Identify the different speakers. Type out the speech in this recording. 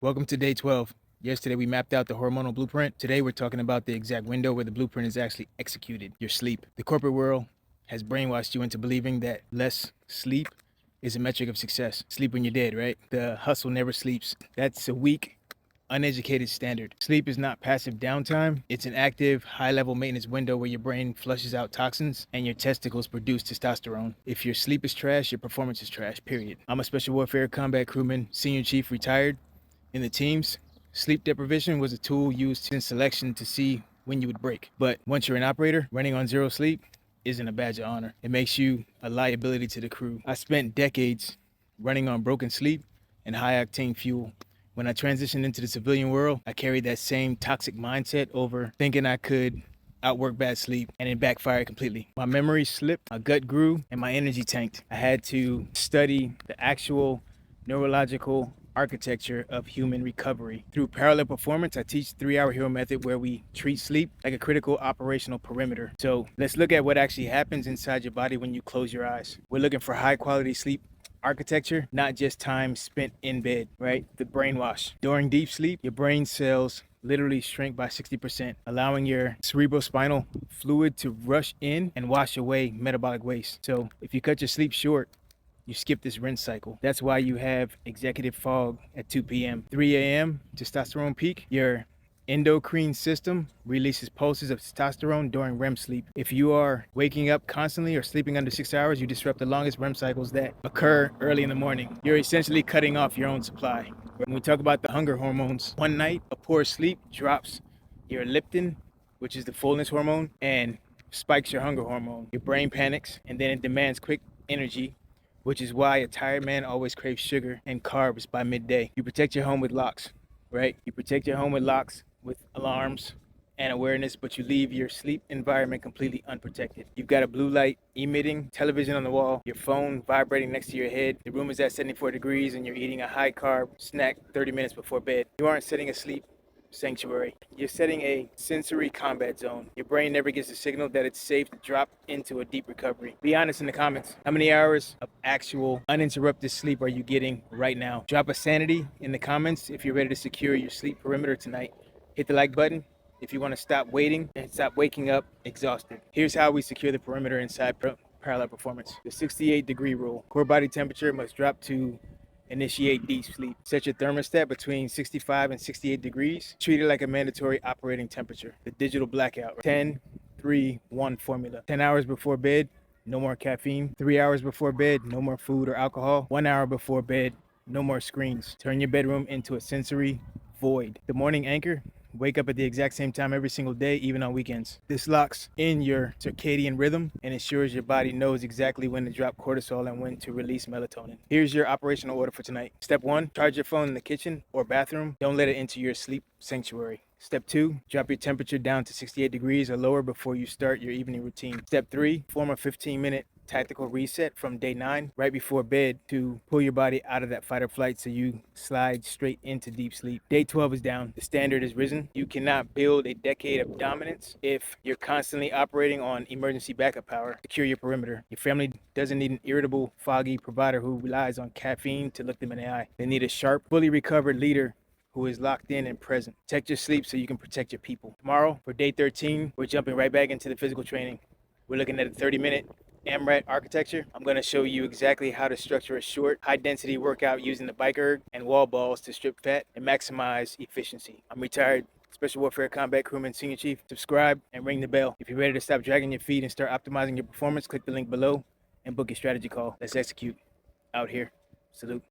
Speaker 1: Welcome to day 12. Yesterday we mapped out the hormonal blueprint. Today we're talking about the exact window where the blueprint is actually executed, your sleep. The corporate world has brainwashed you into believing that less sleep is a metric of success. Sleep when you're dead, right? The hustle never sleeps. That's a weak, uneducated standard. Sleep is not passive downtime. It's an active, high-level maintenance window where your brain flushes out toxins and your testicles produce testosterone. If your sleep is trash, your performance is trash, period. I'm a Special Warfare Combat Crewman, Senior Chief, retired. In the teams, sleep deprivation was a tool used in selection to see when you would break. But once you're an operator, running on zero sleep isn't a badge of honor. It makes you a liability to the crew. I spent decades running on broken sleep and high-octane fuel. When I transitioned into the civilian world, I carried that same toxic mindset over, thinking I could outwork bad sleep, and it backfired completely. My memory slipped, my gut grew, and my energy tanked. I had to study the actual neurological architecture of human recovery. Through parallel performance, I teach 3-hour hero method where we treat sleep like a critical operational perimeter. So let's look at what actually happens inside your body when you close your eyes. We're looking for high quality sleep architecture, not just time spent in bed, right? The brainwash. During deep sleep, your brain cells literally shrink by 60%, allowing your cerebrospinal fluid to rush in and wash away metabolic waste. So if you cut your sleep short, you skip this rinse cycle. That's why you have executive fog at 2 p.m. 3 a.m. testosterone peak. Your endocrine system releases pulses of testosterone during REM sleep. If you are waking up constantly or sleeping under 6 hours, you disrupt the longest REM cycles that occur early in the morning. You're essentially cutting off your own supply. When we talk about the hunger hormones, one night of poor sleep drops your leptin, which is the fullness hormone, and spikes your hunger hormone. Your brain panics, and then it demands quick energy, which is why a tired man always craves sugar and carbs by midday. You protect your home with locks, right? You protect your home with locks, with alarms and awareness, but you leave your sleep environment completely unprotected. You've got a blue light emitting television on the wall, your phone vibrating next to your head, the room is at 74 degrees, and you're eating a high carb snack 30 minutes before bed. You aren't setting a sleep sanctuary. You're setting a sensory combat zone. Your brain never gets a signal that it's safe to drop into a deep recovery. Be honest in the comments. How many hours of actual uninterrupted sleep are you getting right now? Drop a Sanity in the comments if you're ready to secure your sleep perimeter tonight. Hit the like button if you want to stop waiting and stop waking up exhausted. Here's how we secure the perimeter inside parallel performance. The 68-degree rule. Core body temperature must drop to initiate deep sleep. Set your thermostat between 65 and 68 degrees. Treat it like a mandatory operating temperature. The digital blackout. 10, 3, 1 formula. 10 hours before bed, no more caffeine. 3 hours before bed, no more food or alcohol. 1 hour before bed, no more screens. Turn your bedroom into a sensory void. The morning anchor. Wake up at the exact same time every single day, even on weekends. This locks in your circadian rhythm and ensures your body knows exactly when to drop cortisol and when to release melatonin. Here's your operational order for tonight. Step 1, charge your phone in the kitchen or bathroom. Don't let it enter your sleep sanctuary. Step 2, drop your temperature down to 68 degrees or lower before you start your evening routine. Step 3, form a 15-minute tactical reset from day 9 right before bed to pull your body out of that fight or flight so you slide straight into deep sleep. Day 12 is down. The standard is risen. You cannot build a decade of dominance if you're constantly operating on emergency backup power. Secure your perimeter. Your family doesn't need an irritable, foggy provider who relies on caffeine to look them in the eye. They need a sharp, fully recovered leader who is locked in and present. Protect your sleep so you can protect your people. Tomorrow, for day 13, we're jumping right back into the physical training. We're looking at a 30-minute AMRAT architecture. I'm going to show you exactly how to structure a short, high-density workout using the bike erg and wall balls to strip fat and maximize efficiency. I'm retired Special Warfare Combat Crewman Senior Chief. Subscribe and ring the bell. If you're ready to stop dragging your feet and start optimizing your performance, click the link below and book your strategy call. Let's execute out here. Salute.